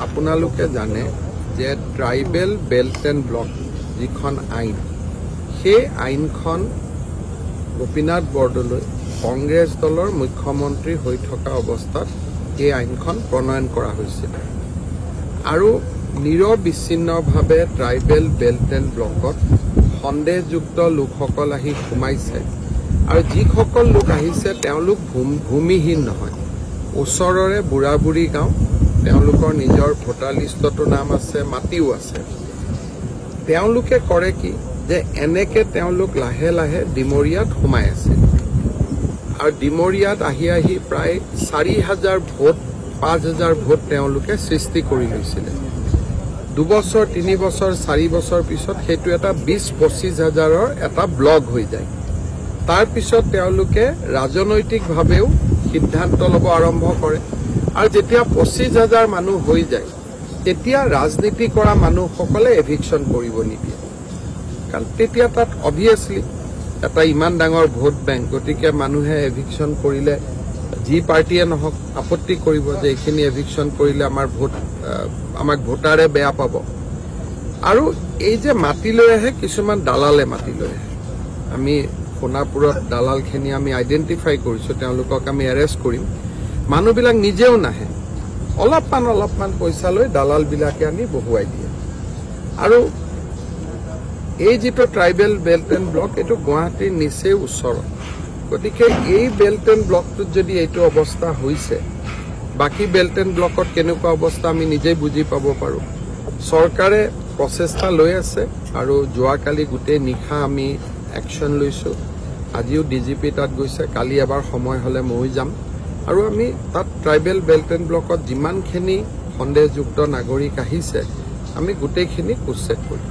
আপোনালোকে জানে যে ট্ৰাইবেল বেল্ট এণ্ড ব্লক যিখন আইন সেই আইনখন গোপীনাথ বৰদলৈ কংগ্ৰেছ দলৰ মুখ্যমন্ত্ৰী হৈ থকা অৱস্থাত এই আইনখন প্ৰণয়ন কৰা হৈছিল আৰু নিৰবিচ্ছিন্নভাৱে ট্ৰাইবেল বেল্ট এণ্ড ব্লকত সন্দেহযুক্ত লোকসকল আহি সোমাইছে আৰু যিসকল লোক আহিছে তেওঁলোক ভূমিহীন নহয় ওচৰৰে বুঢ়া বুঢ়ী গাঁও তেওঁলোকৰ নিজৰ ভোটাৰ লিষ্টতো নাম আছে মাটিও আছে তেওঁলোকে কৰে কি যে এনেকে তেওঁলোক লাহে লাহে ডিমৰিয়াত সোমাই আছে আৰু ডিমৰিয়াত আহি প্ৰায় ৪,০০০ ভোট ৫,০০০ ভোট তেওঁলোকে সৃষ্টি কৰি লৈছিলে ২ বছৰ ৩ বছৰ ৪ বছৰ পিছত সেইটো এটা ২০-২৫ হাজাৰৰ এটা ব্লক হৈ যায় তাৰ পিছত তেওঁলোকে ৰাজনৈতিকভাৱেও সিদ্ধান্ত ল'ব আৰম্ভ কৰে আৰু যেতিয়া ২৫,০০০ মানুহ হৈ যায় তেতিয়া ৰাজনীতি কৰা মানুহসকলে এভিকশ্যন কৰিব নিদিয়ে কাৰণ তেতিয়া তাত অবভিয়াছলি এটা ইমান ডাঙৰ ভোট বেংক গতিকে মানুহে এভিকশ্যন কৰিলে যি পাৰ্টিয়ে নহওক আপত্তি কৰিব যে এইখিনি এভিকশ্যন কৰিলে আমাক ভোটাৰে বেয়া পাব আৰু এই যে মাটি লৈ আহে কিছুমান দালালে মাটি লৈ আহে আমি সোণাপুৰত দালালখিনি আমি আইডেণ্টিফাই কৰিছোঁ তেওঁলোকক আমি এৰেষ্ট কৰিম মানুহবিলাক নিজেও নাহে অলপমান পইচা লৈ দালালবিলাকে আনি বহুৱাই দিয়ে আৰু এই যিটো ট্ৰাইবেল বেল্ট এণ্ড ব্লক এইটো গুৱাহাটীৰ নিচেই ওচৰত গতিকে এই বেল্ট এণ্ড ব্লকটোত যদি এইটো অৱস্থা হৈছে বাকী বেল্ট এণ্ড ব্লকত কেনেকুৱা অৱস্থা আমি নিজেই বুজি পাব পাৰোঁ চৰকাৰে প্ৰচেষ্টা লৈ আছে আৰু যোৱাকালি গোটেই নিশা আমি একশ্যন লৈছোঁ আজিও ডিজিপি তাত গৈছে কালি এবাৰ সময় হ'লে ময়ো যাম আৰু আমি তাত ট্ৰাইবেল বেল্ট এণ্ড ব্লকত যিমানখিনি সন্দেহযুক্ত নাগৰিক আহিছে আমি গোটেইখিনি উচ্ছেদ কৰিম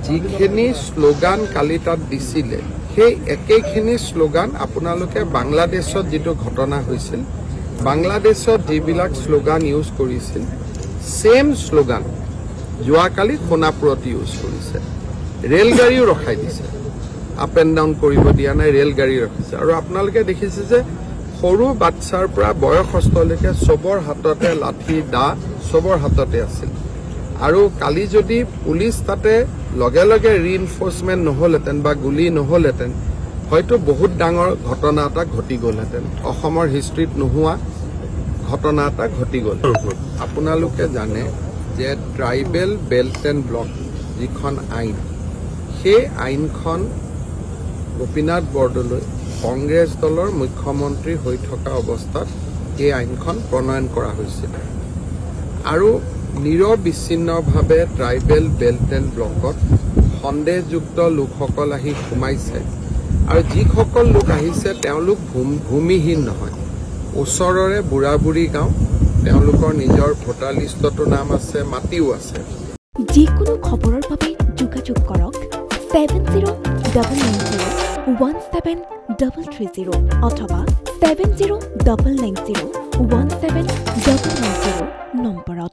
যিখিনি শ্লোগান কালি তাত দিছিলে সেই একেখিনি শ্লোগান আপোনালোকে বাংলাদেশত যিটো ঘটনা হৈছিল বাংলাদেশত যিবিলাক শ্লোগান ইউজ কৰিছিল সেম শ্লোগান যোৱাকালি সোণাপুৰত ইউজ কৰিছে ৰেলগাড়ীও ৰখাই দিছে আপ এণ্ড ডাউন কৰিব দিয়া নাই ৰেলগাড়ী ৰখিছে আৰু আপোনালোকে দেখিছে যে সৰু বাচ্চাৰ পৰা বয়সস্থলৈকে চবৰ হাততে লাঠি দা চবৰ হাততে আছিল আৰু কালি যদি পুলিচ তাতে লগে লগে ৰিইনফোৰ্সমেন্ট নহলহেঁতেন বা গুলি নহলহেঁতেন হয়তো বহুত ডাঙৰ ঘটনা এটা ঘটি গ'লহেঁতেন অসমৰ হিষ্ট্ৰীত নোহোৱা ঘটনা এটা ঘটি গ'ল আপোনালোকে জানে যে ট্ৰাইবেল বেল্ট এণ্ড ব্লক যিখন আইন সেই আইনখন গোপীনাথ বৰদলৈ কংগ্ৰেছ দলৰ মুখ্যমন্ত্ৰী হৈ থকা অৱস্থাত এই আইনখন প্ৰণয়ন কৰা হৈছিল আৰু নিৰবিচ্ছিন্নভাৱে ট্ৰাইবেল বেল্ট এণ্ড ব্লকত সন্দেহযুক্ত লোকসকল আহি সোমাইছে আৰু যিসকল লোক আহিছে তেওঁলোক ভূমিহীন নহয় ওচৰৰে বুঢ়া বুঢ়ী গাঁও তেওঁলোকৰ নিজৰ ভোটাৰ লিষ্টতো নাম আছে মাটিও আছে যিকোনো খবৰৰ বাবে যোগাযোগ কৰক 7099017330 অথবা 7099017390 নম্বৰত